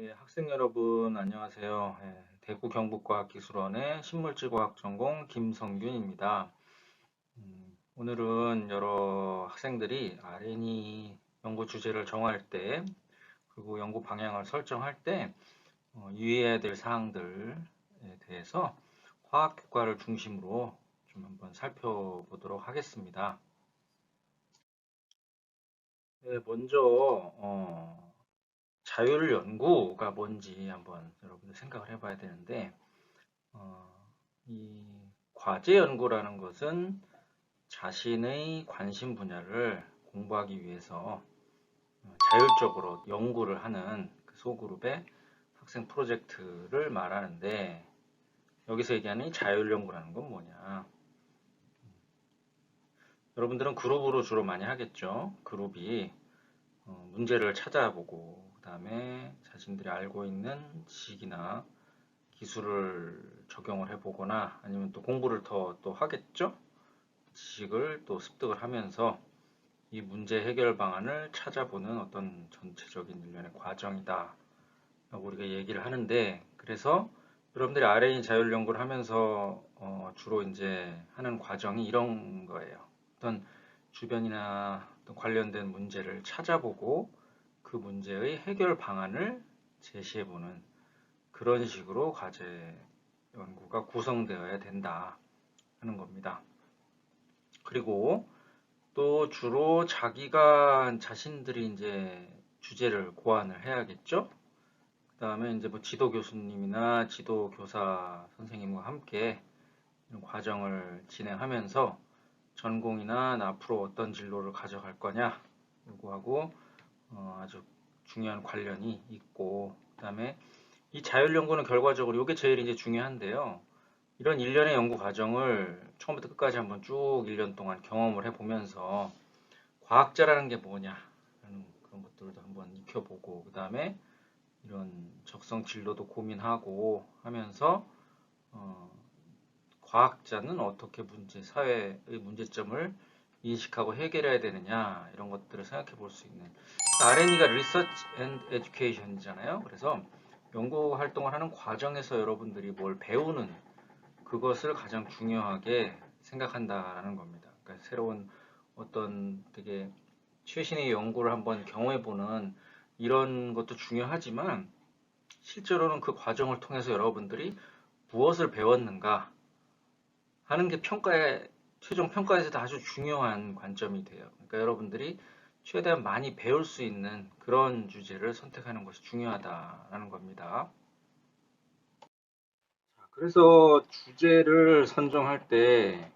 예, 학생 여러분 안녕하세요. 예, 대구 경북과학기술원의 식물질과학 전공 김성균입니다. 오늘은 여러 학생들이 RNA 연구 주제를 정할 때 그리고 연구 방향을 설정할 때 유의해야 될 사항들에 대해서 화학 효과를 중심으로 좀 한번 살펴보도록 하겠습니다. 네, 먼저 자율 연구가 뭔지 한번 여러분들 생각을 해봐야 되는데 어, 이 과제 연구라는 것은 자신의 관심 분야를 공부하기 위해서 자율적으로 연구를 하는 그 소그룹의 학생 프로젝트를 말하는데 여기서 얘기하는 이 자율 연구라는 건 뭐냐? 여러분들은 그룹으로 주로 많이 하겠죠. 그룹이 문제를 찾아보고 그다음에 자신들이 알고 있는 지식이나 기술을 적용을 해보거나 아니면 또 공부를 더 또 하겠죠. 지식을 또 습득을 하면서 이 문제 해결 방안을 찾아보는 어떤 전체적인 일련의 과정이다 라고 우리가 얘기를 하는데, 그래서 여러분들이 RNA 자율 연구를 하면서 주로 이제 하는 과정이 이런 거예요. 어떤 주변이나 어떤 관련된 문제를 찾아보고 그 문제의 해결 방안을 제시해보는 그런 식으로 과제 연구가 구성되어야 된다 하는 겁니다. 그리고 또 주로 자기가 자신들이 이제 주제를 고안을 해야겠죠. 그 다음에 이제 뭐 지도 교수님이나 지도 교사 선생님과 함께 이런 과정을 진행하면서 전공이나 앞으로 어떤 진로를 가져갈 거냐 요구하고 아주 중요한 관련이 있고, 그 다음에 이 자율 연구는 결과적으로 이게 제일 이제 중요한데요. 이런 일련의 연구 과정을 처음부터 끝까지 한번 쭉 1년 동안 경험을 해보면서 과학자라는 게 뭐냐라는 그런 것들도 한번 익혀보고, 그 다음에 이런 적성 진로도 고민하고 하면서 어, 과학자는 어떻게 사회의 문제점을 인식하고 해결해야 되느냐 이런 것들을 생각해 볼 수 있는, R&D가 Research and Education이잖아요. 그래서 연구 활동을 하는 과정에서 여러분들이 뭘 배우는 그것을 가장 중요하게 생각한다라는 겁니다. 그러니까 새로운 어떤 되게 최신의 연구를 한번 경험해보는 이런 것도 중요하지만 실제로는 그 과정을 통해서 여러분들이 무엇을 배웠는가 하는 게 최종 평가에서도 아주 중요한 관점이 돼요. 그러니까 여러분들이 최대한 많이 배울 수 있는 그런 주제를 선택하는 것이 중요하다라는 겁니다. 그래서 주제를 선정할 때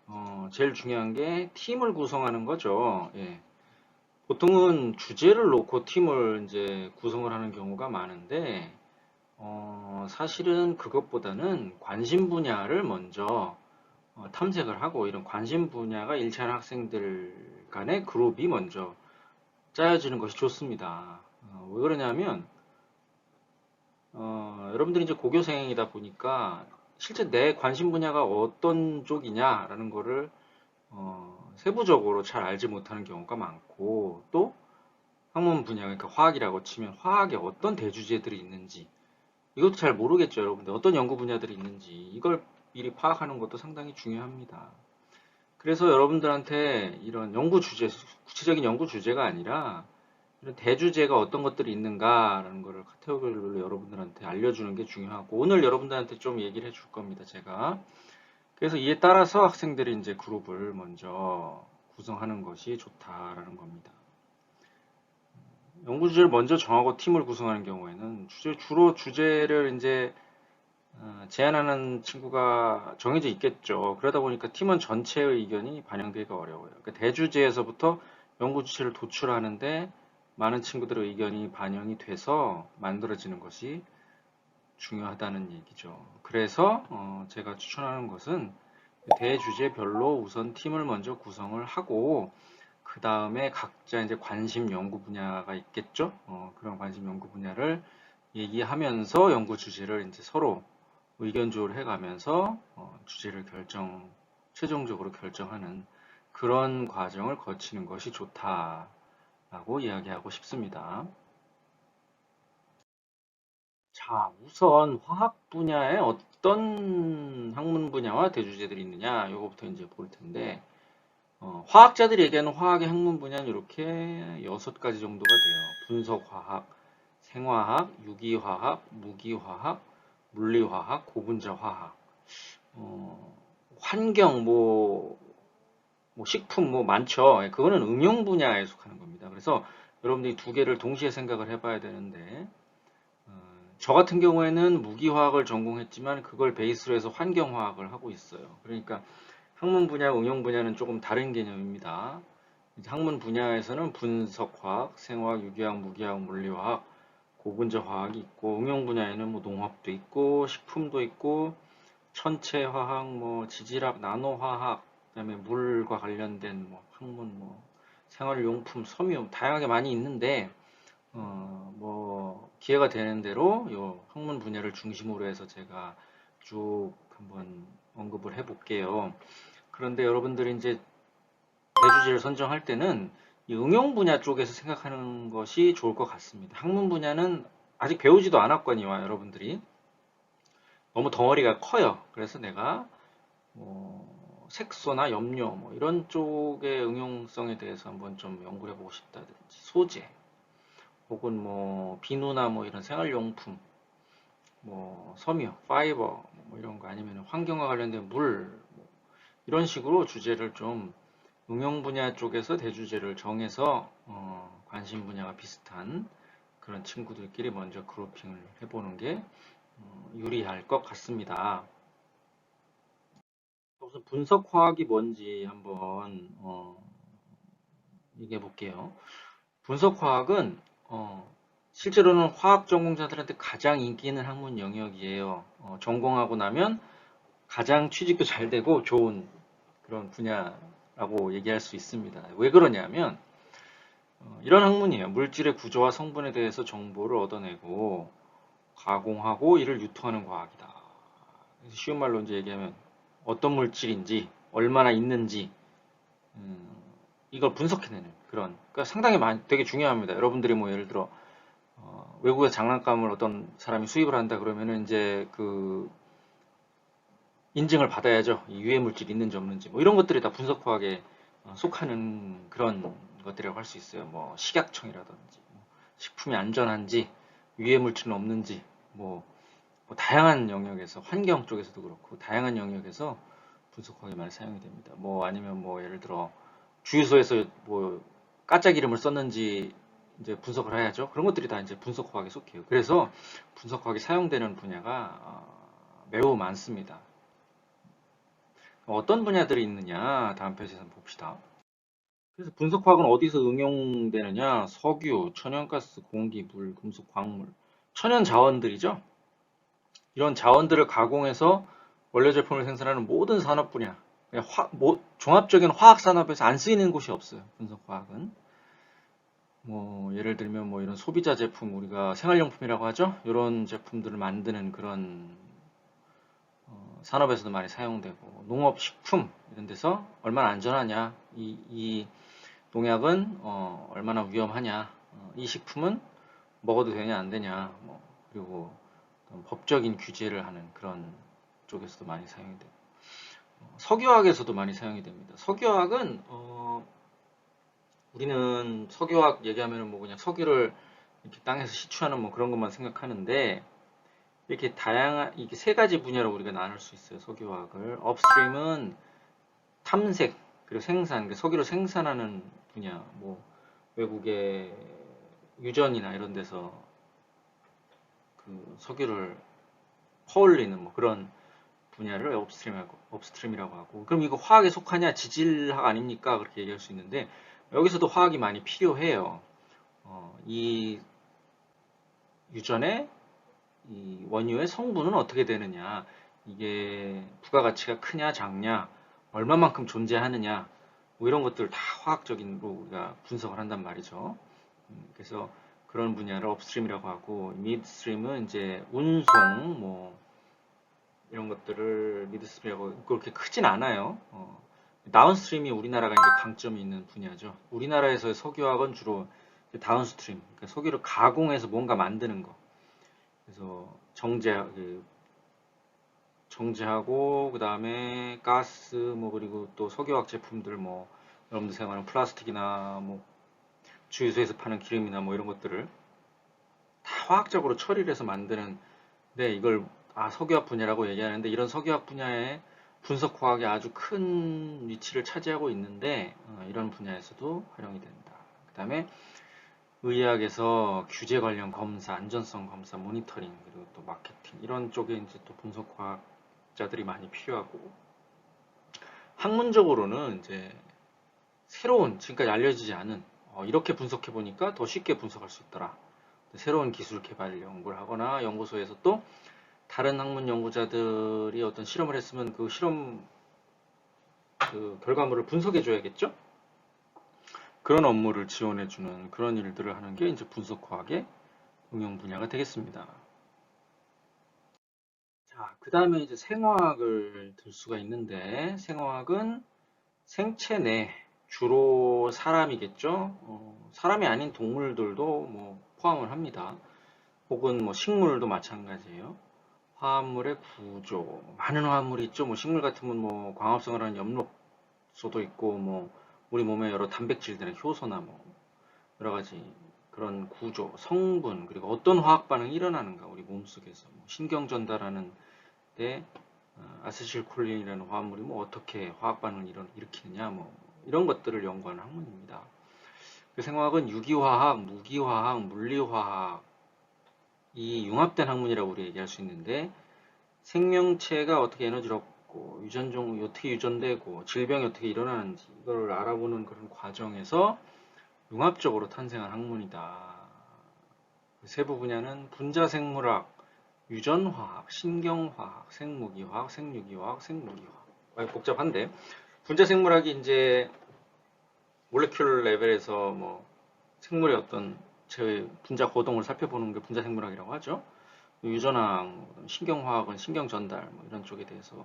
제일 중요한 게 팀을 구성하는 거죠. 예. 보통은 주제를 놓고 팀을 이제 구성을 하는 경우가 많은데 사실은 그것보다는 관심 분야를 먼저 탐색을 하고, 이런 관심 분야가 일치하는 학생들 간의 그룹이 먼저 짜여지는 것이 좋습니다. 왜 그러냐면 여러분들이 이제 고교생이다 보니까 실제 내 관심 분야가 어떤 쪽이냐라는 거를 세부적으로 잘 알지 못하는 경우가 많고, 또 학문 분야, 그러니까 화학이라고 치면 화학에 어떤 대주제들이 있는지 이것도 잘 모르겠죠. 여러분들 어떤 연구 분야들이 있는지 이걸 미리 파악하는 것도 상당히 중요합니다. 그래서 여러분들한테 이런 연구 주제, 구체적인 연구 주제가 아니라 이런 대주제가 어떤 것들이 있는가라는 거를 카테고리별로 여러분들한테 알려주는 게 중요하고, 오늘 여러분들한테 좀 얘기를 해줄 겁니다, 제가. 그래서 이에 따라서 학생들이 이제 그룹을 먼저 구성하는 것이 좋다라는 겁니다. 연구 주제를 먼저 정하고 팀을 구성하는 경우에는 주로 주제를 이제 제안하는 친구가 정해져 있겠죠. 그러다 보니까 팀원 전체의 의견이 반영되기가 어려워요. 그러니까 대주제에서부터 연구 주체를 도출하는데 많은 친구들의 의견이 반영이 돼서 만들어지는 것이 중요하다는 얘기죠. 그래서 제가 추천하는 것은 대주제별로 우선 팀을 먼저 구성을 하고, 그 다음에 각자 이제 관심 연구 분야가 있겠죠. 그런 관심 연구 분야를 얘기하면서 연구 주제를 이제 서로 의견 조율을 해가면서 주제를 최종적으로 결정하는 그런 과정을 거치는 것이 좋다라고 이야기하고 싶습니다. 자, 우선 화학 분야에 어떤 학문 분야와 대주제들이 있느냐, 요거부터 이제 볼 텐데, 화학자들이 얘기하는 화학의 학문 분야는 이렇게 6가지 정도가 돼요. 분석화학, 생화학, 유기화학, 무기화학, 물리화학, 고분자화학, 환경, 뭐 식품, 뭐 많죠. 예, 그거는 응용 분야에 속하는 겁니다. 그래서 여러분들이 두 개를 동시에 생각을 해봐야 되는데, 어, 저 같은 경우에는 무기화학을 전공했지만 그걸 베이스로 해서 환경화학을 하고 있어요. 그러니까 학문 분야, 응용 분야는 조금 다른 개념입니다. 학문 분야에서는 분석화학, 생화학, 유기화학, 무기화학, 물리화학, 고분자 화학이 있고, 응용 분야에는 뭐 농업도 있고, 식품도 있고, 천체화학, 뭐 지질학, 나노화학, 그다음에 물과 관련된 뭐 학문, 뭐 생활용품, 섬유 다양하게 많이 있는데, 뭐 기회가 되는 대로 요 학문 분야를 중심으로 해서 제가 쭉 한번 언급을 해볼게요. 그런데 여러분들이 이제 대주제를 선정할 때는 이 응용 분야 쪽에서 생각하는 것이 좋을 것 같습니다. 학문 분야는 아직 배우지도 않았거니와 여러분들이 너무 덩어리가 커요. 그래서 내가 뭐 색소나 염료 뭐 이런 쪽의 응용성에 대해서 한번 좀 연구를 해보고 싶다든지 소재 혹은 뭐 비누나 뭐 이런 생활용품 뭐 섬유, 파이버 뭐 이런 거 아니면 환경과 관련된 물 뭐 이런 식으로 주제를 좀 응용 분야 쪽에서 대주제를 정해서 관심 분야가 비슷한 그런 친구들끼리 먼저 그룹핑을 해보는 게 유리할 것 같습니다. 우선 분석화학이 뭔지 한번 얘기해 볼게요. 분석화학은 실제로는 화학 전공자들한테 가장 인기 있는 학문 영역이에요. 전공하고 나면 가장 취직도 잘 되고 좋은 그런 분야라고 얘기할 수 있습니다. 왜 그러냐면 이런 학문이에요. 물질의 구조와 성분에 대해서 정보를 얻어내고 가공하고 이를 유통하는 과학이다. 그래서 쉬운 말로 이제 얘기하면 어떤 물질인지 얼마나 있는지 이걸 분석해내는 그런 그러니까 상당히 되게 중요합니다. 여러분들이 뭐 예를 들어 외국에서 장난감을 어떤 사람이 수입을 한다 그러면은 이제 그 인증을 받아야죠. 이 유해 물질이 있는지 없는지 뭐 이런 것들이 다 분석화학에 속하는 그런 것들이라고 할 수 있어요. 뭐 식약청이라든지 뭐 식품이 안전한지 유해 물질은 없는지 뭐 다양한 영역에서 환경 쪽에서도 그렇고 다양한 영역에서 분석화학이 많이 사용이 됩니다. 뭐 아니면 뭐 예를 들어 주유소에서 뭐 가짜 기름을 썼는지 이제 분석을 해야죠. 그런 것들이 다 이제 분석화학에 속해요. 그래서 분석화학이 사용되는 분야가 매우 많습니다. 어떤 분야들이 있느냐 다음 페이지에서 한번 봅시다. 그래서 분석화학은 어디서 응용되느냐? 석유, 천연가스, 공기, 물, 금속, 광물, 천연 자원들이죠. 이런 자원들을 가공해서 원료 제품을 생산하는 모든 산업 분야, 종합적인 화학 산업에서 안 쓰이는 곳이 없어요. 분석화학은. 뭐 예를 들면 뭐 이런 소비자 제품 우리가 생활용품이라고 하죠. 이런 제품들을 만드는 그런 산업에서도 많이 사용되고 농업, 식품 이런 데서 얼마나 안전하냐, 이 농약은 얼마나 위험하냐, 이 식품은 먹어도 되냐 안 되냐, 뭐 그리고 법적인 규제를 하는 그런 쪽에서도 많이 사용이 되고 석유화학에서도 많이 사용이 됩니다. 석유화학은 우리는 석유화학 얘기하면 뭐 그냥 석유를 이렇게 땅에서 시추하는 뭐 그런 것만 생각하는데 이렇게 다양한 이게 세 가지 분야로 우리가 나눌 수 있어요. 석유화학을 업스트림은 탐색 그리고 생산, 그러니까 석유를 생산하는 분야, 뭐 외국의 유전이나 이런 데서 그 석유를 퍼올리는 뭐 그런 분야를 업스트림이라고 하고, 그럼 이거 화학에 속하냐? 지질학 아닙니까? 그렇게 얘기할 수 있는데 여기서도 화학이 많이 필요해요. 이 유전의 이 원유의 성분은 어떻게 되느냐, 이게 부가가치가 크냐 작냐, 얼마만큼 존재하느냐, 뭐 이런 것들 다 화학적인로 우리가 분석을 한단 말이죠. 그래서 그런 분야를 업스트림이라고 하고, 미드스트림은 이제 운송 뭐 이런 것들을 미드스트림이라고, 그렇게 크진 않아요. 다운스트림이 우리나라가 이제 강점이 있는 분야죠. 우리나라에서의 석유화학은 주로 다운스트림, 그러니까 석유를 가공해서 뭔가 만드는 거. 그래서 정제하고 그다음에 가스 뭐 그리고 또 석유화학 제품들 뭐 여러분들 생각하는 플라스틱이나 뭐 주유소에서 파는 기름이나 뭐 이런 것들을 다 화학적으로 처리를 해서 만드는 이걸 석유학 분야라고 얘기하는데 이런 석유학 분야의 분석 화학이 아주 큰 위치를 차지하고 있는데 이런 분야에서도 활용이 된다. 그다음에 의학에서 규제 관련 검사, 안전성 검사, 모니터링, 그리고 또 마케팅 이런 쪽에 이제 또 분석 과학자들이 많이 필요하고 학문적으로는 이제 새로운 지금까지 알려지지 않은 이렇게 분석해 보니까 더 쉽게 분석할 수 있더라. 새로운 기술 개발 연구를 하거나 연구소에서 또 다른 학문 연구자들이 어떤 실험을 했으면 그 실험 그 결과물을 분석해 줘야겠죠? 그런 업무를 지원해주는 그런 일들을 하는 게 이제 분석과학의 응용 분야가 되겠습니다. 자, 그 다음에 이제 생화학을 들 수가 있는데, 생화학은 생체 내, 주로 사람이겠죠? 사람이 아닌 동물들도 뭐 포함을 합니다. 혹은 뭐 식물도 마찬가지예요. 화합물의 구조, 많은 화합물이 있죠. 뭐 식물 같으면 뭐 광합성을 하는 엽록소도 있고, 뭐 우리 몸의 여러 단백질들의 효소나 뭐 여러 가지 그런 구조, 성분, 그리고 어떤 화학 반응이 일어나는가, 우리 몸속에서. 뭐 신경 전달하는 데 아세틸콜린이라는 화합물이 뭐 어떻게 화학 반응을 일으키느냐, 뭐 이런 것들을 연구하는 학문입니다. 그 생화학은 유기화학, 무기화학, 물리화학 이 융합된 학문이라고 우리 얘기할 수 있는데 생명체가 어떻게 에너지를 얻고 유전종이 어떻게 유전되고 질병이 어떻게 일어나는지 이걸 알아보는 그런 과정에서 융합적으로 탄생한 학문이다. 세부 분야는 분자생물학, 유전화학, 신경화학, 생무기화학, 생유기화학, 생무기화학. 복잡한데 분자생물학이 이제 몰레큘 레벨에서 뭐 생물의 어떤 분자 거동을 살펴보는 게 분자생물학이라고 하죠. 유전학, 신경화학은 신경전달 뭐 이런 쪽에 대해서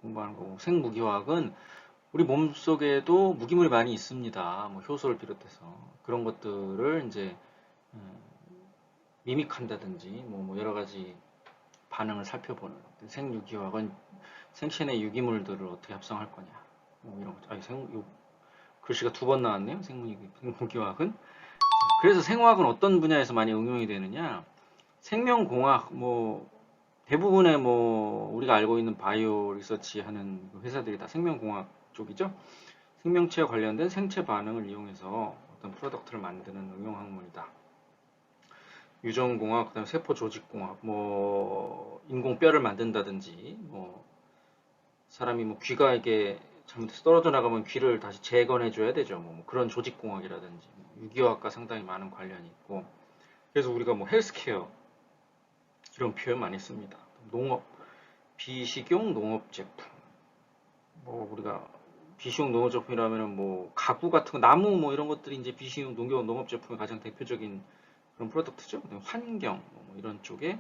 공부하는 거고 생무기화학은 우리 몸속에도 무기물이 많이 있습니다. 뭐 효소를 비롯해서 그런 것들을 이제 미믹한다든지 뭐 여러 가지 반응을 살펴보는 생유기화학은 생체 내 유기물들을 어떻게 합성할 거냐 뭐 이런 거. 글씨가 두 번 나왔네요. 생무기화학은. 그래서 생화학은 어떤 분야에서 많이 응용이 되느냐? 생명공학 뭐 대부분의 뭐 우리가 알고 있는 바이오 리서치 하는 회사들이 다 생명공학 쪽이죠. 생명체와 관련된 생체 반응을 이용해서 어떤 프로덕트를 만드는 응용 학문이다. 유전공학, 그다음에 세포 조직공학, 뭐 인공뼈를 만든다든지, 뭐 사람이 뭐 귀가 이게 잘못해서 떨어져 나가면 귀를 다시 재건해줘야 되죠. 뭐 그런 조직공학이라든지 유기화학과 상당히 많은 관련이 있고, 그래서 우리가 뭐 헬스케어 이런 표현 많이 씁니다. 농업, 비식용 농업 제품, 뭐 우리가 비식용 농업 제품이라면은 뭐 가구 같은 거, 나무 뭐 이런 것들이 이제 비식용 농업 제품의 가장 대표적인 그런 프로덕트죠. 환경 뭐 이런 쪽에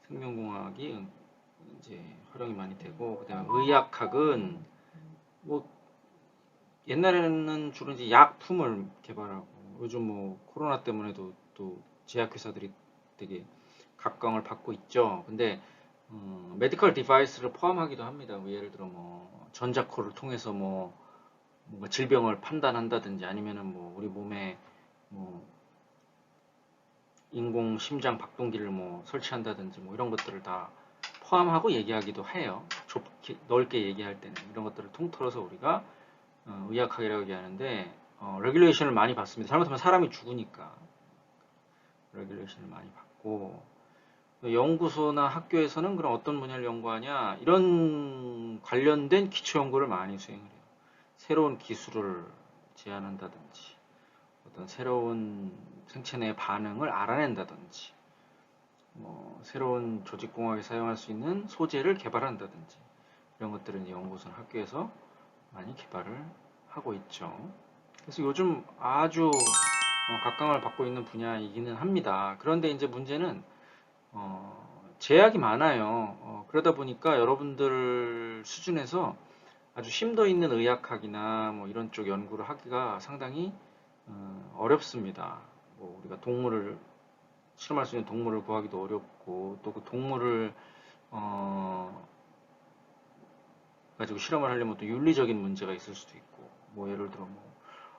생명공학이 이제 활용이 많이 되고, 그다음에 의학학은 뭐 옛날에는 주로 이제 약품을 개발하고 요즘 뭐 코로나 때문에도 또 제약회사들이 되게 각광을 받고 있죠. 근데 메디컬 디바이스를 포함하기도 합니다. 뭐 예를 들어 뭐 전자코를 통해서 뭐 뭔가 질병을 판단한다든지 아니면은 뭐 우리 몸에 뭐 인공 심장 박동기를 뭐 설치한다든지 뭐 이런 것들을 다 포함하고 얘기하기도 해요. 좁게 넓게 얘기할 때는 이런 것들을 통틀어서 우리가 의학학이라고 얘기하는데 레귤레이션을 많이 받습니다. 잘못하면 사람이 죽으니까 레귤레이션을 많이 받고, 연구소나 학교에서는 그럼 어떤 분야를 연구하냐, 이런 관련된 기초 연구를 많이 수행을 해요. 새로운 기술을 제안한다든지 어떤 새로운 생체 내 반응을 알아낸다든지 뭐 새로운 조직공학에 사용할 수 있는 소재를 개발한다든지 이런 것들은 연구소나 학교에서 많이 개발을 하고 있죠. 그래서 요즘 아주 각광을 받고 있는 분야이기는 합니다. 그런데 이제 문제는 제약이 많아요. 그러다 보니까 여러분들 수준에서 아주 심도 있는 의학학이나 뭐 이런 쪽 연구를 하기가 상당히 어렵습니다. 뭐 우리가 동물을 실험할 수 있는 동물을 구하기도 어렵고, 또 그 동물을 가지고 실험을 하려면 또 윤리적인 문제가 있을 수도 있고, 뭐 예를 들어 뭐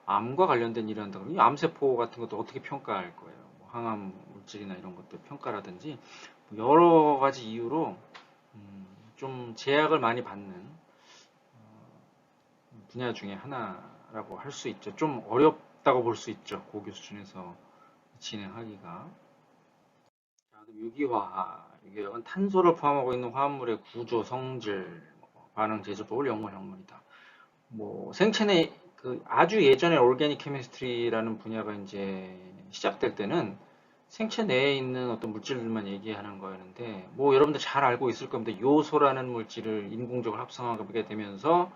암과 관련된 일을 한다 그러면 이 암세포 같은 것도 어떻게 평가할 거예요? 뭐 항암 물질이나 이런 것들 평가라든지 뭐 여러 가지 이유로 좀 제약을 많이 받는 분야 중에 하나라고 할 수 있죠. 좀 어렵다고 볼 수 있죠. 고교 수준에서 진행하기가. 자, 그럼 유기화학은 탄소를 포함하고 있는 화합물의 구조, 성질, 반응 제조법을 연구한 학문이다. 뭐 생체 내 그 아주 예전에 올게닉 케미스트리라는 분야가 이제 시작될 때는 생체 내에 있는 어떤 물질들만 얘기하는 거였는데, 뭐 여러분들 잘 알고 있을 겁니다. 요소라는 물질을 인공적으로 합성하게 되면서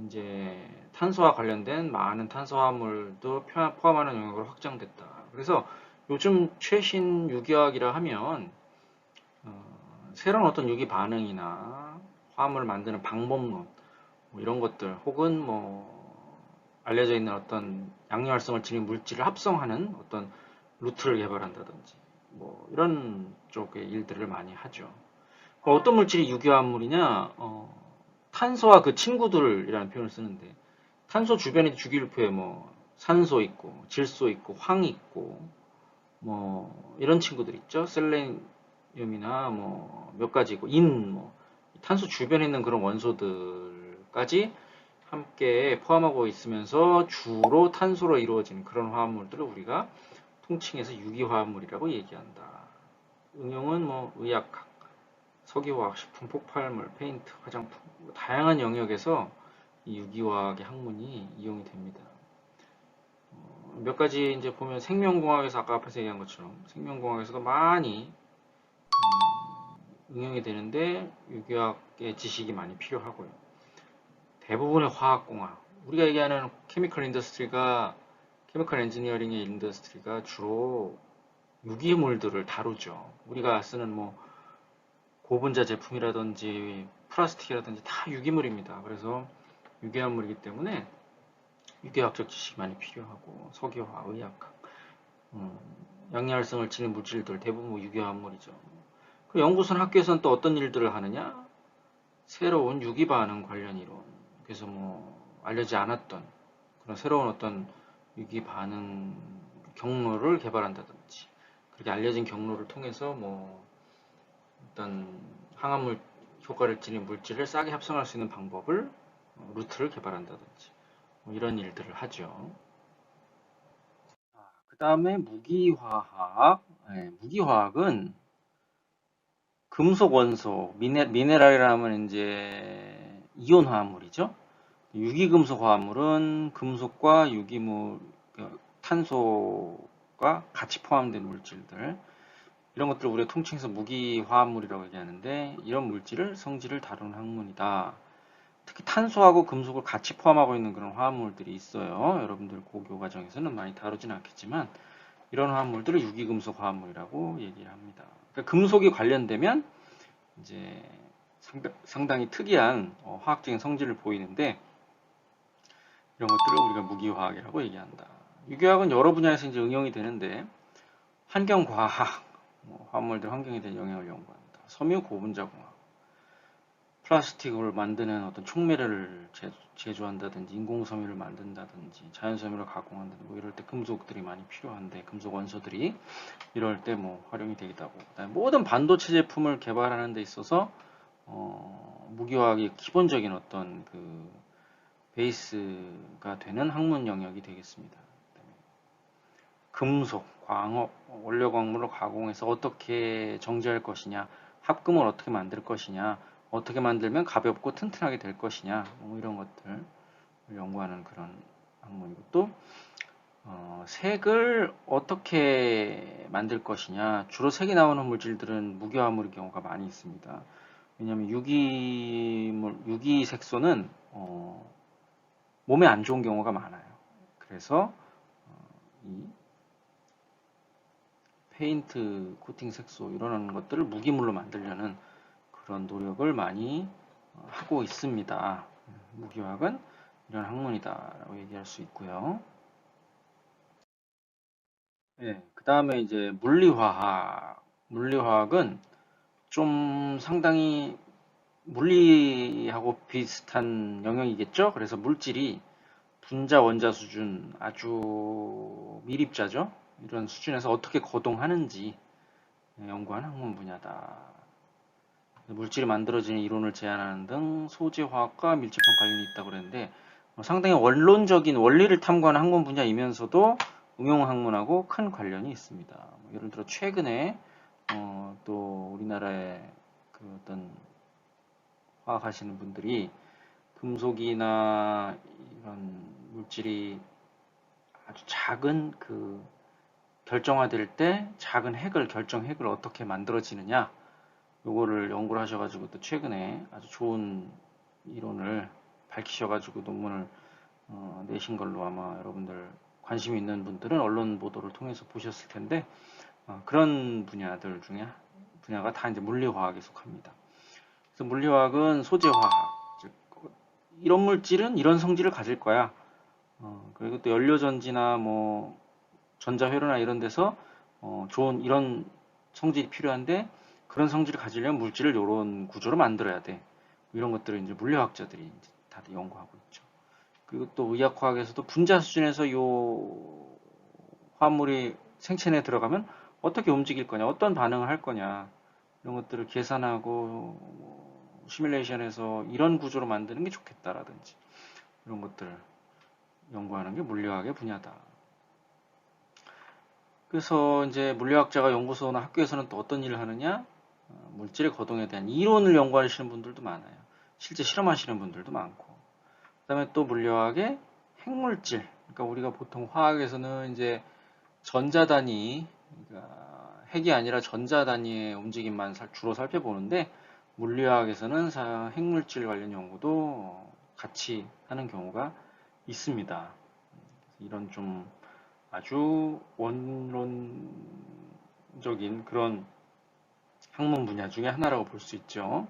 이제 탄소와 관련된 많은 탄소화물도 포함하는 영역으로 확장됐다. 그래서 요즘 최신 유기화학이라 하면 새로운 어떤 유기 반응이나 화합물을 만드는 방법론 뭐 이런 것들, 혹은 뭐 알려져 있는 어떤 양리활성을 지닌 물질을 합성하는 어떤 루트를 개발한다든지 뭐 이런 쪽의 일들을 많이 하죠. 어떤 물질이 유기화합물이냐? 탄소와 그 친구들이라는 표현을 쓰는데, 탄소 주변에 주기율표에 뭐 산소 있고 질소 있고 황 있고 뭐 이런 친구들 있죠. 셀레늄이나 뭐 몇 가지 있고 뭐 탄소 주변에 있는 그런 원소들까지 함께 포함하고 있으면서 주로 탄소로 이루어지는 그런 화합물들을 우리가 통칭해서 유기화합물이라고 얘기한다. 응용은 뭐 의약학, 석유화학, 식품, 폭발물, 페인트, 화장품, 다양한 영역에서 이 유기화학의 학문이 이용이 됩니다. 몇 가지 이제 보면 생명공학에서 아까 앞에서 얘기한 것처럼 생명공학에서도 많이 응용이 되는데 유기화학의 지식이 많이 필요하고요. 대부분의 화학공학, 우리가 얘기하는 케미컬 인더스트리가, 케미컬 엔지니어링의 인더스트리가 주로 유기물들을 다루죠. 우리가 쓰는 뭐 고분자 제품이라든지 플라스틱이라든지 다 유기물입니다. 그래서 유기화물이기 때문에 유기화학적 지식이 많이 필요하고, 석유화, 의약학, 양리활성을 지닌 물질들 대부분 뭐 유기화합물이죠. 그 연구소나 학교에서는 또 어떤 일들을 하느냐? 새로운 유기반응 관련 이론, 그래서 뭐 알려지지 않았던 그런 새로운 어떤 유기반응 경로를 개발한다든지, 그렇게 알려진 경로를 통해서 뭐 어떤 항암물 효과를 지닌 물질을 싸게 합성할 수 있는 방법을, 루트를 개발한다든지 뭐 이런 일들을 하죠. 그 다음에 무기화학. 네, 무기화학은 금속 원소, 미네랄이라 하면 이제 이온 화합물이죠. 유기금속 화합물은 금속과 유기물, 탄소가 같이 포함된 물질들, 이런 것들을 우리가 통칭해서 무기화합물이라고 얘기하는데, 이런 물질을 성질을 다루는 학문이다. 특히 탄소하고 금속을 같이 포함하고 있는 그런 화합물들이 있어요. 여러분들 고교 과정에서는 많이 다루진 않겠지만 이런 화합물들을 유기금속 화합물이라고 얘기를 합니다. 그러니까 금속이 관련되면 이제 상당히 특이한 화학적인 성질을 보이는데, 이런 것들을 우리가 무기화학이라고 얘기한다. 유기화학은 여러 분야에서 이제 응용이 되는데, 환경과학, 화합물들 환경에 대한 영향을 연구한다. 섬유 고분자공학, 플라스틱을 만드는 어떤 촉매를 제조한다든지, 인공섬유를 만든다든지, 자연섬유를 가공한다든지, 뭐 이럴 때 금속들이 많이 필요한데, 금속 원소들이 이럴 때 뭐 활용이 되기도 하고, 그다음에 모든 반도체 제품을 개발하는 데 있어서 무기화학이 기본적인 어떤 그 베이스가 되는 학문 영역이 되겠습니다. 금속, 광업, 원료 광물을 가공해서 어떻게 정제할 것이냐, 합금을 어떻게 만들 것이냐, 어떻게 만들면 가볍고 튼튼하게 될 것이냐, 뭐 이런 것들을 연구하는 그런 학문이고, 또 색을 어떻게 만들 것이냐, 주로 색이 나오는 물질들은 무기화합물의 경우가 많이 있습니다. 왜냐하면 유기색소는 몸에 안 좋은 경우가 많아요. 그래서 이 페인트, 코팅 색소 이런 것들을 무기물로 만들려는 그런 노력을 많이 하고 있습니다. 무기화학은 이런 학문이다라고 얘기할 수 있고요. 예, 그 다음에 이제 물리화학. 물리화학은 좀 상당히 물리하고 비슷한 영역이겠죠? 그래서 물질이 분자, 원자 수준 아주 미립자죠? 이런 수준에서 어떻게 거동하는지 연구하는 학문 분야다. 물질이 만들어지는 이론을 제안하는 등 소재화학과 밀접한 관련이 있다고 그랬는데 상당히 원론적인 원리를 탐구하는 학문 분야이면서도 응용학문하고 큰 관련이 있습니다. 예를 들어 최근에 또 우리나라의 그 어떤 화학하시는 분들이 금속이나 이런 물질이 아주 작은 그 결정화될 때 작은 핵을 결정 핵을 어떻게 만들어지느냐 요거를 연구를 하셔가지고 또 최근에 아주 좋은 이론을 밝히셔가지고 논문을 내신 걸로 아마 여러분들 관심 있는 분들은 언론 보도를 통해서 보셨을 텐데 그런 분야들 중에 분야가 다 이제 물리화학에 속합니다. 그래서 물리화학은 소재화학, 즉 이런 물질은 이런 성질을 가질 거야. 그리고 또 연료전지나 뭐 전자회로나 이런 데서 좋은 이런 성질이 필요한데 그런 성질을 가지려면 물질을 이런 구조로 만들어야 돼. 이런 것들을 이제 물리학자들이 이제 다들 연구하고 있죠. 그리고 또 의학화학에서도 분자 수준에서 요 화합물이 생체 내에 들어가면 어떻게 움직일 거냐, 어떤 반응을 할 거냐 이런 것들을 계산하고 시뮬레이션에서 이런 구조로 만드는 게 좋겠다라든지 이런 것들을 연구하는 게 물리학의 분야다. 그래서 이제 물리학자가 연구소나 학교에서는 또 어떤 일을 하느냐? 물질의 거동에 대한 이론을 연구하시는 분들도 많아요. 실제 실험하시는 분들도 많고. 그다음에 또 물리학의 핵물질. 그러니까 우리가 보통 화학에서는 이제 전자단위, 그러니까 핵이 아니라 전자단위의 움직임만 주로 살펴보는데 물리학에서는 핵물질 관련 연구도 같이 하는 경우가 있습니다. 이런 좀 아주 원론적인 그런 학문 분야 중에 하나라고 볼 수 있죠.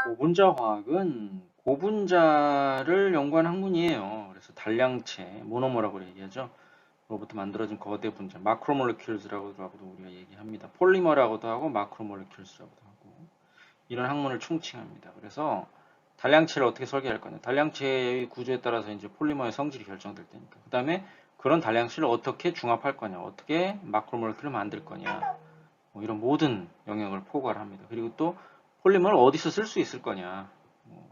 고분자 화학은 고분자를 연구한 학문이에요. 그래서 단량체, 모노머라고 얘기하죠. 로부터 만들어진 거대 분자, 마크로몰레큘즈라고도 우리가 얘기합니다. 폴리머라고도 하고 마크로몰레큘즈라고도 하고 이런 학문을 총칭합니다. 그래서 단량체를 어떻게 설계할 거냐. 단량체의 구조에 따라서 이제 폴리머의 성질이 결정될 테니까. 그 다음에 그런 단량체를 어떻게 중합할 거냐. 어떻게 마크로몰레큘을 만들 거냐. 뭐 이런 모든 영역을 포괄합니다. 그리고 또 폴리머를 어디서 쓸 수 있을 거냐.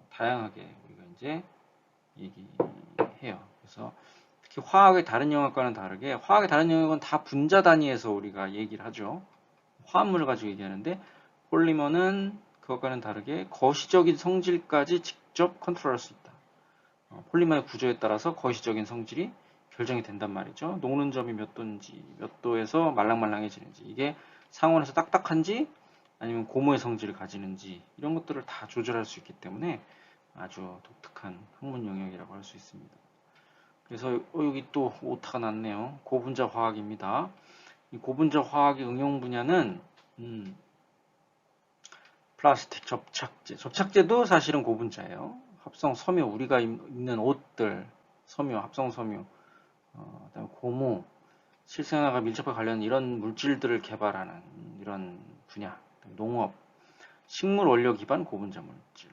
다양하게 우리가 이제 얘기해요. 그래서 특히 화학의 다른 영역과는 다르게 화학의 다른 영역은 다 분자 단위에서 우리가 얘기를 하죠. 화합물을 가지고 얘기하는데 폴리머는 그것과는 다르게 거시적인 성질까지 직접 컨트롤할 수 있다. 폴리머의 구조에 따라서 거시적인 성질이 결정이 된단 말이죠. 녹는 점이 몇 도인지, 몇 도에서 말랑말랑해지는지, 이게 상온에서 딱딱한지 아니면 고무의 성질을 가지는지 이런 것들을 다 조절할 수 있기 때문에 아주 독특한 학문 영역이라고 할 수 있습니다. 그래서 여기 또 오타가 났네요. 고분자 화학입니다. 이 고분자 화학의 응용 분야는 플라스틱 접착제. 접착제도 사실은 고분자예요. 합성 섬유, 우리가 입는 옷들, 섬유, 합성 섬유, 그다음에 고무, 실생활과 밀접하게 관련 이런 물질들을 개발하는 이런 분야, 농업, 식물 원료 기반 고분자 물질,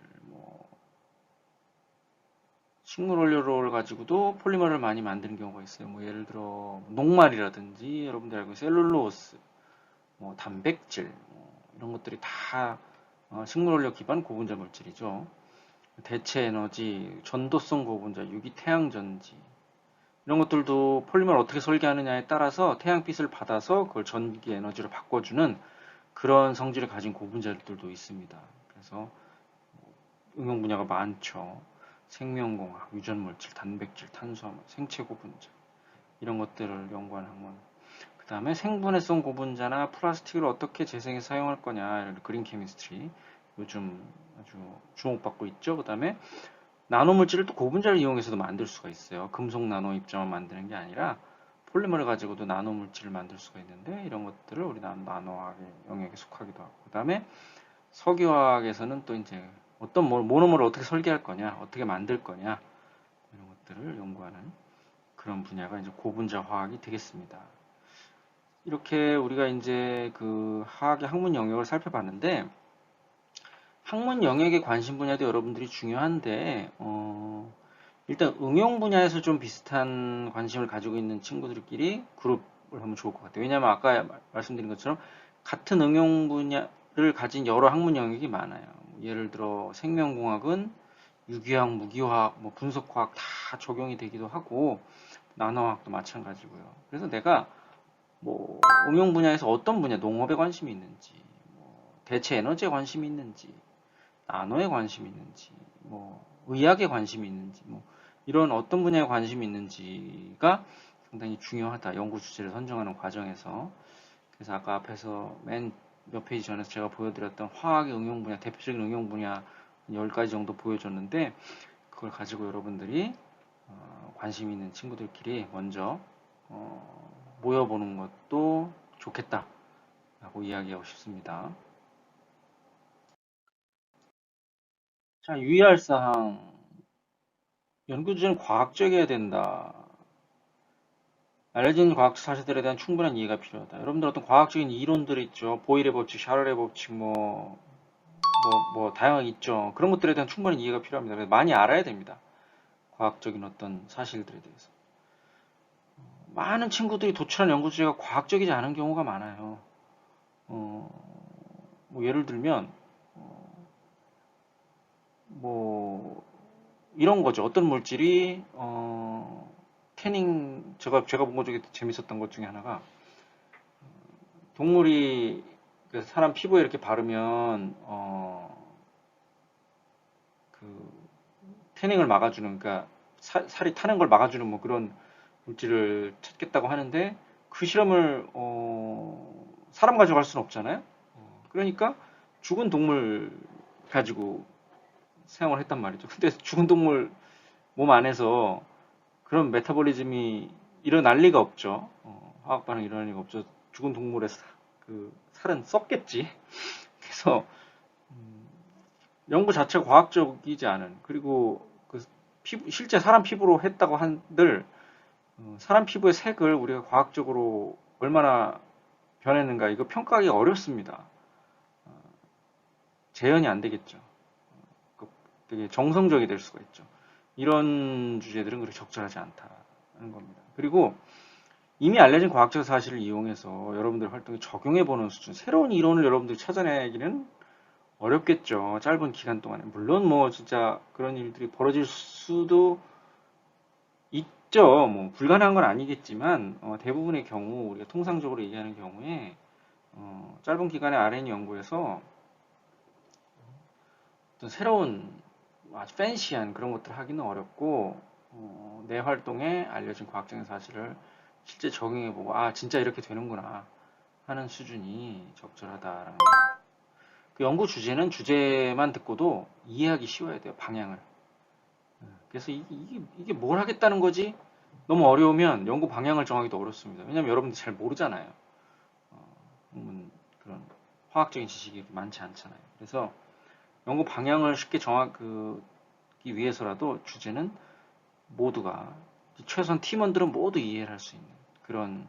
식물 원료를 가지고도 폴리머를 많이 만드는 경우가 있어요. 뭐 예를 들어 녹말이라든지 여러분들 알고 있는 셀룰로스, 뭐 단백질 이런 것들이 다 식물 원료 기반 고분자 물질이죠. 대체 에너지, 전도성 고분자, 유기 태양 전지 이런 것들도 폴리머를 어떻게 설계하느냐에 따라서 태양빛을 받아서 그걸 전기 에너지로 바꿔주는 그런 성질을 가진 고분자들도 있습니다. 그래서 응용 분야가 많죠. 생명공학, 유전물질, 단백질, 탄수화물, 생체 고분자 이런 것들을 연구하는 학문. 그 다음에 생분해성 고분자나 플라스틱을 어떻게 재생해 사용할 거냐 이런 그린 케미스트리 요즘 아주 주목받고 있죠. 그 다음에 나노물질을 또 고분자를 이용해서도 만들 수가 있어요. 금속 나노 입자만 만드는 게 아니라 폴리머를 가지고도 나노물질을 만들 수가 있는데 이런 것들을 우리 나노화학의 영역에 속하기도 하고 그 다음에 석유화학에서는 또 이제 어떤 모노머를 어떻게 설계할 거냐, 어떻게 만들 거냐 이런 것들을 연구하는 그런 분야가 이제 고분자 화학이 되겠습니다. 이렇게 우리가 이제 그 화학의 학문 영역을 살펴봤는데, 학문 영역의 관심 분야도 여러분들이 중요한데, 일단 응용 분야에서 좀 비슷한 관심을 가지고 있는 친구들끼리 그룹을 하면 좋을 것 같아요. 왜냐하면 아까 말씀드린 것처럼 같은 응용 분야를 가진 여러 학문 영역이 많아요. 예를 들어 생명공학은 유기화학, 무기화학, 뭐 분석화학 다 적용이 되기도 하고, 나노화학도 마찬가지고요. 그래서 내가 뭐 응용 분야에서 어떤 분야, 농업에 관심이 있는지, 뭐 대체 에너지에 관심이 있는지, 나노에 관심이 있는지, 뭐 의학에 관심이 있는지, 뭐 이런 어떤 분야에 관심이 있는지가 상당히 중요하다. 연구 주제를 선정하는 과정에서. 그래서 아까 앞에서 맨 몇 페이지 전에서 제가 보여드렸던 화학의 응용 분야, 대표적인 응용 분야 10가지 정도 보여줬는데, 그걸 가지고 여러분들이 관심 있는 친구들끼리 먼저 모여보는 것도 좋겠다라고 이야기하고 싶습니다. 자, 유의할 사항. 연구 주제는 과학적이어야 된다. 알려진 과학 사실들에 대한 충분한 이해가 필요하다. 여러분들 어떤 과학적인 이론들 있죠. 보일의 법칙, 샤를의 법칙, 다양하게 있죠. 그런 것들에 대한 충분한 이해가 필요합니다. 그래서 많이 알아야 됩니다. 과학적인 어떤 사실들에 대해서. 많은 친구들이 도출한 연구 주제가 과학적이지 않은 경우가 많아요. 뭐 예를 들면, 뭐, 이런 거죠. 어떤 물질이, 태닝, 제가 본 것 중에 재밌었던 것 중에 하나가, 동물이 그 사람 피부에 이렇게 바르면, 그, 태닝을 막아주는, 그러니까 살이 타는 걸 막아주는 뭐 그런 물질을 찾겠다고 하는데, 그 실험을, 사람 가지고 할 수는 없잖아요. 그러니까 죽은 동물 가지고 사용을 했단 말이죠. 근데 죽은 동물 몸 안에서 그런 메타볼리즘이 일어날 리가 없죠. 화학 반응이 일어날 리가 없죠. 죽은 동물의 그 살은 썩겠지. 그래서 연구 자체가 과학적이지 않은, 그리고 그 실제 사람 피부로 했다고 한들 사람 피부의 색을 우리가 과학적으로 얼마나 변했는가 이거 평가하기 어렵습니다. 재현이 안 되겠죠. 되게 정성적이 될 수가 있죠. 이런 주제들은 그렇게 적절하지 않다는 겁니다. 그리고 이미 알려진 과학적 사실을 이용해서 여러분들 활동에 적용해보는 수준, 새로운 이론을 여러분들이 찾아내기는 어렵겠죠. 짧은 기간 동안에. 물론 뭐 진짜 그런 일들이 벌어질 수도 있죠. 뭐 불가능한 건 아니겠지만 대부분의 경우 우리가 통상적으로 얘기하는 경우에 짧은 기간에 R&D 연구에서 어떤 새로운 아주 팬시한 그런 것들을 하기는 어렵고 내 활동에 알려진 과학적인 사실을 실제 적용해보고 아 진짜 이렇게 되는구나 하는 수준이 적절하다라는 거예요. 그 연구 주제는 주제만 듣고도 이해하기 쉬워야 돼요. 방향을. 그래서 이게 뭘 하겠다는 거지? 너무 어려우면 연구 방향을 정하기도 어렵습니다. 왜냐하면 여러분들 잘 모르잖아요. 그런 화학적인 지식이 많지 않잖아요. 그래서 연구 방향을 쉽게 정하기 위해서라도 주제는 모두가 최소한 팀원들은 모두 이해를 할 수 있는 그런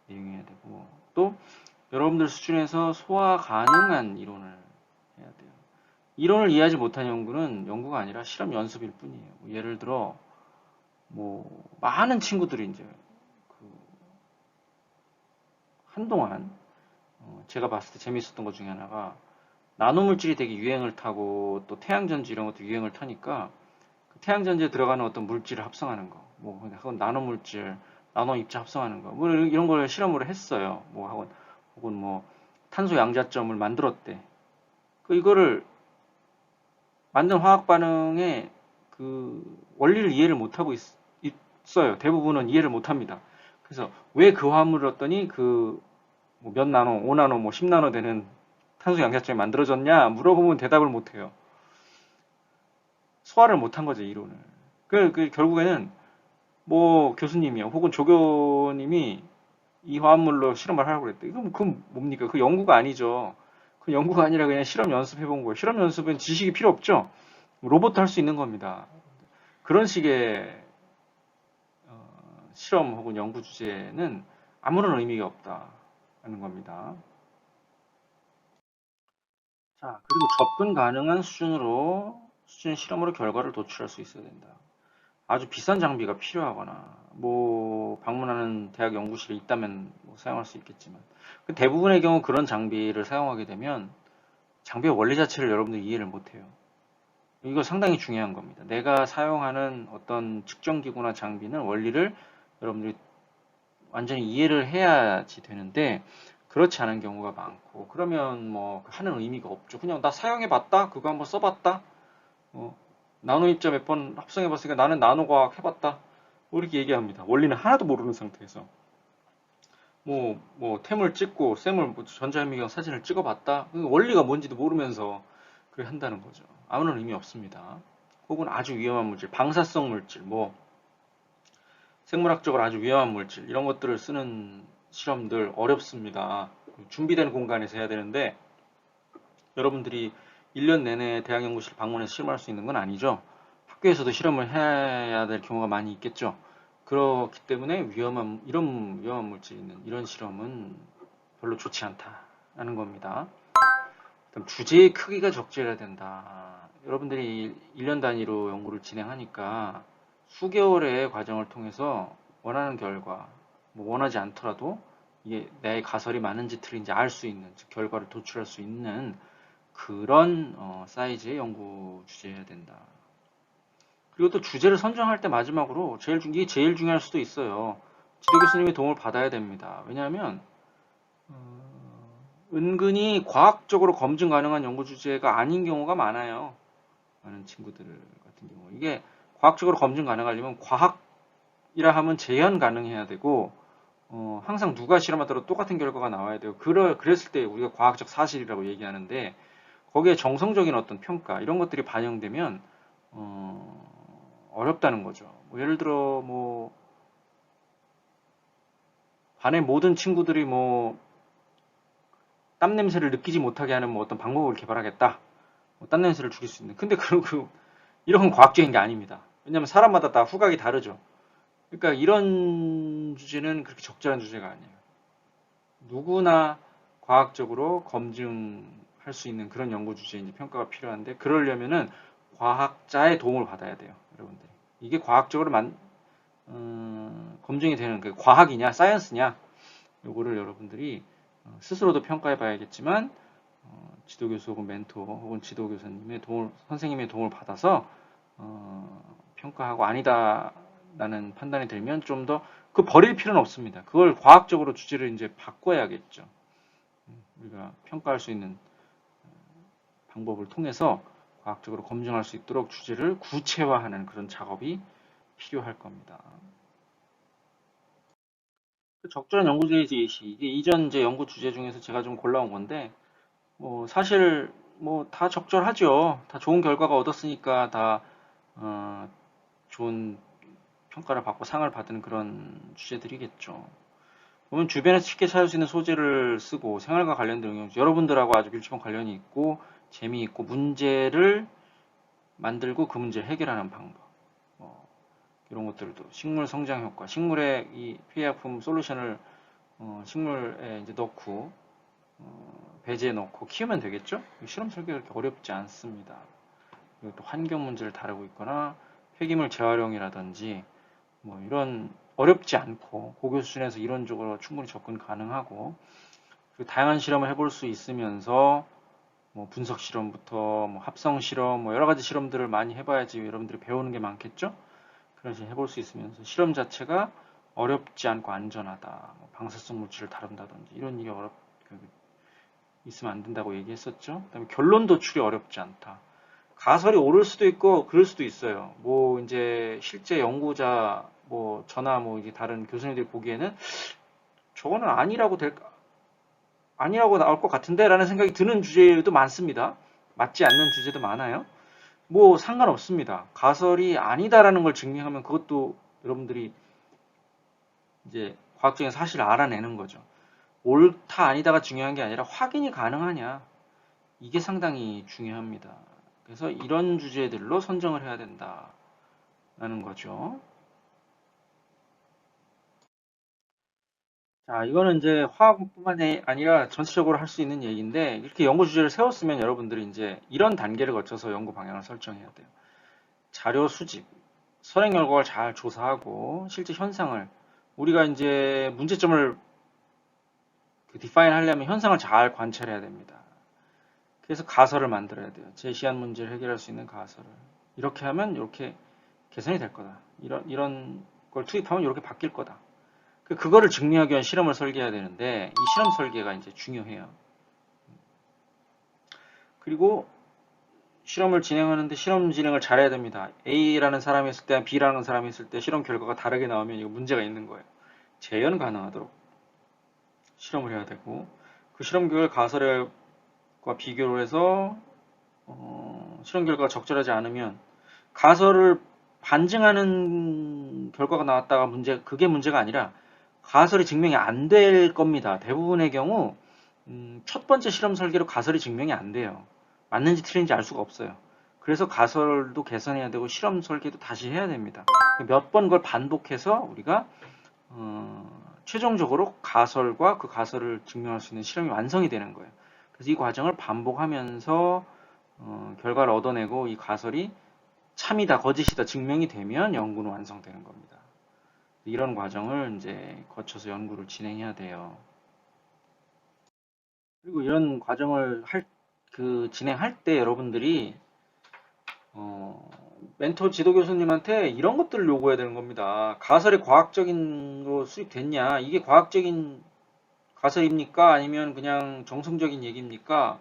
내용이어야 되고 또 여러분들 수준에서 소화 가능한 이론을 해야 돼요. 이론을 이해하지 못한 연구는 연구가 아니라 실험 연습일 뿐이에요. 예를 들어 뭐 많은 친구들이 이제 한동안 제가 봤을 때 재밌었던 것 중에 하나가 나노물질이 되게 유행을 타고 또 태양전지 이런 것도 유행을 타니까 그 태양전지에 들어가는 어떤 물질을 합성하는 거, 뭐 나노물질, 나노입자 합성하는 거, 뭐 이런 걸 실험으로 했어요. 뭐 혹은 뭐 탄소 양자점을 만들었대. 이거를 만든 화학 반응의 그 원리를 이해를 못하고 있어요. 대부분은 이해를 못합니다. 그래서 왜 그 화합물을 넣었더니 몇 나노, 5나노, 뭐 10나노 되는 탄소 양자점이 만들어졌냐 물어보면 대답을 못해요. 소화를 못한 거죠, 이론을. 결국에는 뭐 교수님이요, 혹은 조교님이 이 화합물로 실험을 하라고 그랬대. 그건 뭡니까? 그 연구가 아니죠. 그 연구가 아니라 그냥 실험 연습해 본 거예요. 실험 연습은 지식이 필요 없죠. 로봇도 할 수 있는 겁니다. 그런 식의 실험 혹은 연구 주제는 아무런 의미가 없다는 겁니다. 자, 그리고 접근 가능한 수준의 실험으로 결과를 도출할 수 있어야 된다. 아주 비싼 장비가 필요하거나 뭐 방문하는 대학 연구실에 있다면 뭐 사용할 수 있겠지만 대부분의 경우 그런 장비를 사용하게 되면 장비의 원리 자체를 여러분들이 이해를 못해요. 이거 상당히 중요한 겁니다. 내가 사용하는 어떤 측정기구나 장비는 원리를 여러분들이 완전히 이해를 해야지 되는데 그렇지 않은 경우가 많고 그러면 뭐 하는 의미가 없죠. 그냥 나 사용해봤다, 그거 한번 써봤다, 나노 입자 몇 번 합성해봤으니까 나는 나노과학 해봤다, 뭐 이렇게 얘기합니다. 원리는 하나도 모르는 상태에서 템을 찍고 샘을 전자현미경 사진을 찍어봤다, 원리가 뭔지도 모르면서 그렇게 한다는 거죠. 아무런 의미 없습니다. 혹은 아주 위험한 물질, 방사성 물질, 생물학적으로 아주 위험한 물질 이런 것들을 쓰는 실험들 어렵습니다. 준비된 공간에서 해야 되는데 여러분들이 1년 내내 대학 연구실 방문해서 실험할 수 있는 건 아니죠. 학교에서도 실험을 해야 될 경우가 많이 있겠죠. 그렇기 때문에 이런 위험한 물질이 있는 이런 실험은 별로 좋지 않다는 겁니다. 그럼 주제의 크기가 적절해야 된다. 여러분들이 1년 단위로 연구를 진행하니까 수개월의 과정을 통해서 원하는 결과, 원하지 않더라도 이게 내 가설이 맞는지 틀린지 알 수 있는, 즉 결과를 도출할 수 있는 그런 사이즈의 연구 주제여야 된다. 그리고 또 주제를 선정할 때 마지막으로 이게 제일 중요할 수도 있어요. 지도 교수님의 도움을 받아야 됩니다. 왜냐하면 은근히 과학적으로 검증 가능한 연구 주제가 아닌 경우가 많아요. 많은 친구들 같은 경우 이게 과학적으로 검증 가능하려면 과학이라 하면 재현 가능해야 되고 항상 누가 실험하더라도 똑같은 결과가 나와야 되고 그랬을 때 우리가 과학적 사실이라고 얘기하는데 거기에 정성적인 어떤 평가 이런 것들이 반영되면 어렵다는 거죠. 예를 들어 반의 모든 친구들이 땀 냄새를 느끼지 못하게 하는 어떤 방법을 개발하겠다. 땀 냄새를 죽일 수 있는. 근데 이런 건 과학적인 게 아닙니다. 왜냐하면 사람마다 다 후각이 다르죠. 그러니까 이런 주제는 그렇게 적절한 주제가 아니에요. 누구나 과학적으로 검증할 수 있는 그런 연구 주제인지 평가가 필요한데 그러려면은 과학자의 도움을 받아야 돼요, 여러분들이. 이게 과학적으로 검증이 되는 그 과학이냐, 사이언스냐, 요거를 여러분들이 스스로도 평가해 봐야겠지만 지도교수 혹은 멘토 혹은 지도교사님의 선생님의 도움을 받아서 평가하고 아니다라는 판단이 들면 좀 더 버릴 필요는 없습니다. 그걸 과학적으로 주제를 이제 바꿔야겠죠. 우리가 평가할 수 있는 방법을 통해서 과학적으로 검증할 수 있도록 주제를 구체화하는 그런 작업이 필요할 겁니다. 적절한 연구주의 제시, 이게 이전 이제 연구 주제 중에서 제가 좀 골라온 건데, 사실 다 적절하죠. 다 좋은 결과가 얻었으니까 다 좋은 평가를 받고 상을 받은 그런 주제들이겠죠. 보면 주변에서 쉽게 찾을 수 있는 소재를 쓰고 생활과 관련된 응용, 여러분들하고 아주 밀접한 관련이 있고 재미있고 문제를 만들고 그 문제를 해결하는 방법, 이런 것들도 식물 성장 효과, 식물의 이 피해약품 솔루션을 식물에 이제 넣고 배지에 넣고 키우면 되겠죠? 실험 설계가 그렇게 어렵지 않습니다. 그리고 또 환경 문제를 다루고 있거나 폐기물 재활용이라든지 이런 어렵지 않고 고교 수준에서 이론적으로 충분히 접근 가능하고 다양한 실험을 해볼 수 있으면서 분석 실험부터 합성 실험 여러 가지 실험들을 많이 해봐야지 여러분들이 배우는 게 많겠죠? 그래서 해볼 수 있으면서 실험 자체가 어렵지 않고 안전하다. 방사성 물질을 다룬다든지 이런 일이 있으면 안 된다고 얘기했었죠. 그다음에 결론 도출이 어렵지 않다. 가설이 옳을 수도 있고 그럴 수도 있어요. 이제 실제 연구자 저나 이게 다른 교수님들이 보기에는 저거는 아니라고 나올 것 같은데라는 생각이 드는 주제도 많습니다. 맞지 않는 주제도 많아요. 상관없습니다. 가설이 아니다라는 걸 증명하면 그것도 여러분들이 이제 과학적인 사실을 알아내는 거죠. 옳다 아니다가 중요한 게 아니라 확인이 가능하냐, 이게 상당히 중요합니다. 그래서 이런 주제들로 선정을 해야 된다라는 거죠. 자, 이거는 이제 화학뿐만 아니라 전체적으로 할 수 있는 얘기인데, 이렇게 연구 주제를 세웠으면 여러분들이 이제 이런 단계를 거쳐서 연구 방향을 설정해야 돼요. 자료 수집, 선행 결과를 잘 조사하고, 실제 현상을, 우리가 이제 문제점을 디파인 하려면 현상을 잘 관찰해야 됩니다. 그래서 가설을 만들어야 돼요. 제시한 문제를 해결할 수 있는 가설을. 이렇게 하면 이렇게 개선이 될 거다. 이런 걸 투입하면 이렇게 바뀔 거다. 그거를 증명하기 위한 실험을 설계해야 되는데, 이 실험 설계가 이제 중요해요. 그리고 실험을 진행하는데 실험 진행을 잘해야 됩니다. A라는 사람이 있을 때 B라는 사람이 있을 때 실험 결과가 다르게 나오면 이거 문제가 있는 거예요. 재현 가능하도록 실험을 해야 되고, 그 실험 결과 가설과 비교를 해서 실험 결과가 적절하지 않으면 가설을 반증하는 결과가 나왔다가 그게 문제가 아니라 가설이 증명이 안 될 겁니다. 대부분의 경우 첫 번째 실험 설계로 가설이 증명이 안 돼요. 맞는지 틀린지 알 수가 없어요. 그래서 가설도 개선해야 되고 실험 설계도 다시 해야 됩니다. 몇 번 그걸 반복해서 우리가 최종적으로 가설과 그 가설을 증명할 수 있는 실험이 완성이 되는 거예요. 그래서 이 과정을 반복하면서 결과를 얻어내고 이 가설이 참이다, 거짓이다 증명이 되면 연구는 완성되는 겁니다. 이런 과정을 이제 거쳐서 연구를 진행해야 돼요. 그리고 이런 과정을 진행할 때 여러분들이 멘토 지도 교수님한테 이런 것들을 요구해야 되는 겁니다. 가설이 과학적인로 수립됐냐? 이게 과학적인 가설입니까? 아니면 그냥 정성적인 얘기입니까?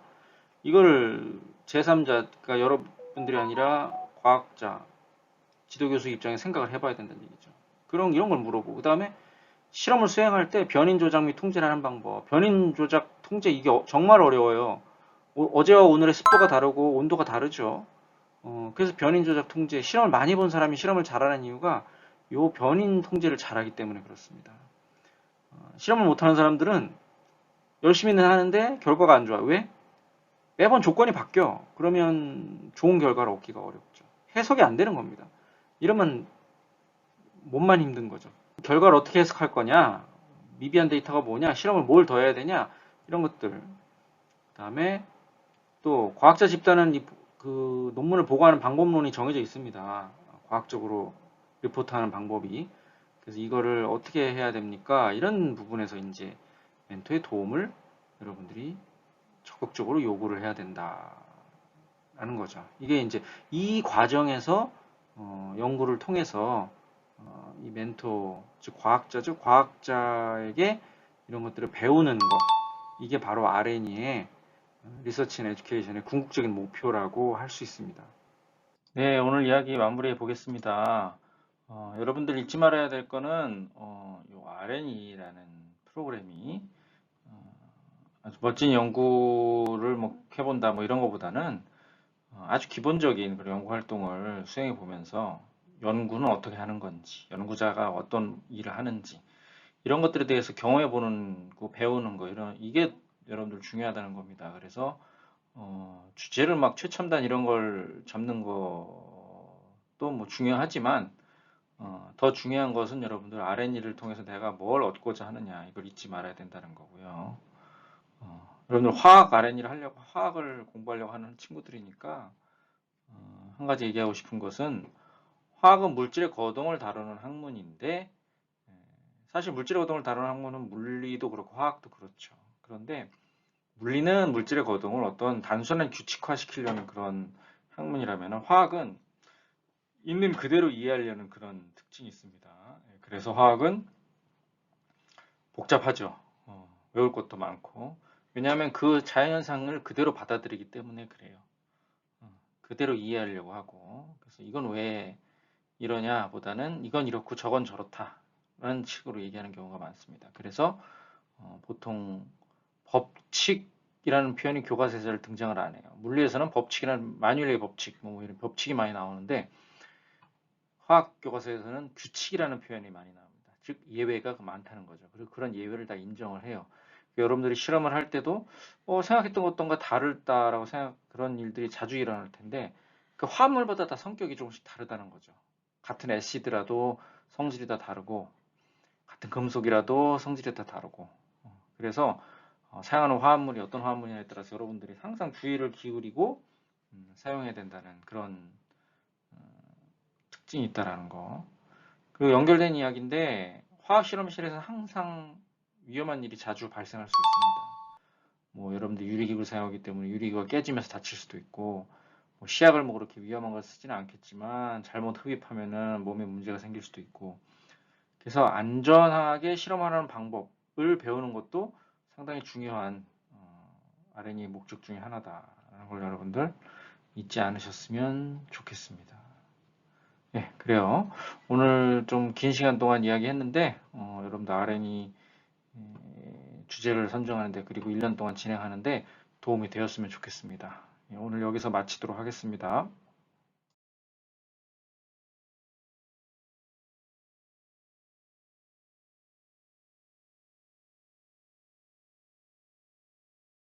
이걸 제3자, 그러니까 여러분들이 아니라 과학자, 지도교수 입장에 생각을 해봐야 된다는 얘기죠. 이런 걸 물어보고, 그 다음에 실험을 수행할 때 변인 조작 및 통제를 하는 방법. 변인 조작, 통제, 이게 정말 어려워요. 어제와 오늘의 습도가 다르고 온도가 다르죠. 그래서 변인 조작 통제, 실험을 많이 본 사람이 실험을 잘하는 이유가 요 변인 통제를 잘하기 때문에 그렇습니다. 실험을 못하는 사람들은 열심히는 하는데 결과가 안 좋아. 왜? 매번 조건이 바뀌어. 그러면 좋은 결과를 얻기가 어렵죠. 해석이 안 되는 겁니다. 이러면 몸만 힘든 거죠. 결과를 어떻게 해석할 거냐? 미비한 데이터가 뭐냐? 실험을 뭘 더 해야 되냐? 이런 것들. 그 다음에 또 과학자 집단은 그 논문을 보고하는 방법론이 정해져 있습니다. 과학적으로 리포트하는 방법이. 그래서 이거를 어떻게 해야 됩니까? 이런 부분에서 이제 멘토의 도움을 여러분들이 적극적으로 요구를 해야 된다라는 거죠. 이게 이제 이 과정에서 연구를 통해서 이 멘토, 즉 과학자죠. 과학자에게 이런 것들을 배우는 거. 이게 바로 R&E의 리서치 앤 에듀케이션의 궁극적인 목표라고 할 수 있습니다. 네, 오늘 이야기 마무리해 보겠습니다. 여러분들 잊지 말아야 될 거는 요 R&E라는 프로그램이 아주 멋진 연구를 뭐 해본다 뭐 이런 것보다는 아주 기본적인 그런 연구 활동을 수행해 보면서 연구는 어떻게 하는 건지, 연구자가 어떤 일을 하는지 이런 것들에 대해서 경험해 보는 거, 배우는 거 이게 여러분들 중요하다는 겁니다. 그래서 주제를 막 최첨단 이런 걸 잡는 것도 뭐 중요하지만 더 중요한 것은 여러분들 R&E를 통해서 내가 뭘 얻고자 하느냐 이걸 잊지 말아야 된다는 거고요. 여러분들 화학 R&E를 하려고 화학을 공부하려고 하는 친구들이니까 한 가지 얘기하고 싶은 것은 화학은 물질의 거동을 다루는 학문인데 사실 물질의 거동을 다루는 학문은 물리도 그렇고 화학도 그렇죠. 그런데 물리는 물질의 거동을 어떤 단순한 규칙화시키려는 그런 학문이라면 화학은 있는 그대로 이해하려는 그런 특징이 있습니다. 그래서 화학은 복잡하죠. 외울 것도 많고. 왜냐하면 그 자연현상을 그대로 받아들이기 때문에 그래요. 그대로 이해하려고 하고. 그래서 이건 왜 이러냐 보다는 이건 이렇고 저건 저렇다. 라는 식으로 얘기하는 경우가 많습니다. 그래서 보통 법칙이라는 표현이 교과서에 잘 등장을 안 해요. 물리에서는 법칙이라는 마뉴얼의 법칙, 뭐 이런 법칙이 많이 나오는데 화학 교과서에서는 규칙이라는 표현이 많이 나옵니다. 즉 예외가 많다는 거죠. 그리고 그런 예외를 다 인정을 해요. 여러분들이 실험을 할 때도 생각했던 것과 다르다라고 그런 일들이 자주 일어날 텐데 그 화합물마다 다 성격이 조금씩 다르다는 거죠. 같은 애시드라도 성질이 다 다르고 같은 금속이라도 성질이 다 다르고, 그래서 사용하는 화합물이 어떤 화합물이냐에 따라서 여러분들이 항상 주의를 기울이고 사용해야 된다는 그런 특징이 있다라는 거. 그리고 연결된 이야기인데 화학 실험실에서 항상 위험한 일이 자주 발생할 수 있습니다. 뭐 여러분들 유리기구를 사용하기 때문에 유리기구가 깨지면서 다칠 수도 있고, 뭐 시약을 뭐 그렇게 위험한 걸 쓰지는 않겠지만 잘못 흡입하면은 몸에 문제가 생길 수도 있고, 그래서 안전하게 실험하는 방법을 배우는 것도 상당히 중요한 R&D의 목적 중에 하나다라는 걸 여러분들 잊지 않으셨으면 좋겠습니다. 예, 그래요. 오늘 좀 긴 시간 동안 이야기했는데 여러분들 R&D 주제를 선정하는데 그리고 1년 동안 진행하는데 도움이 되었으면 좋겠습니다. 예, 오늘 여기서 마치도록 하겠습니다.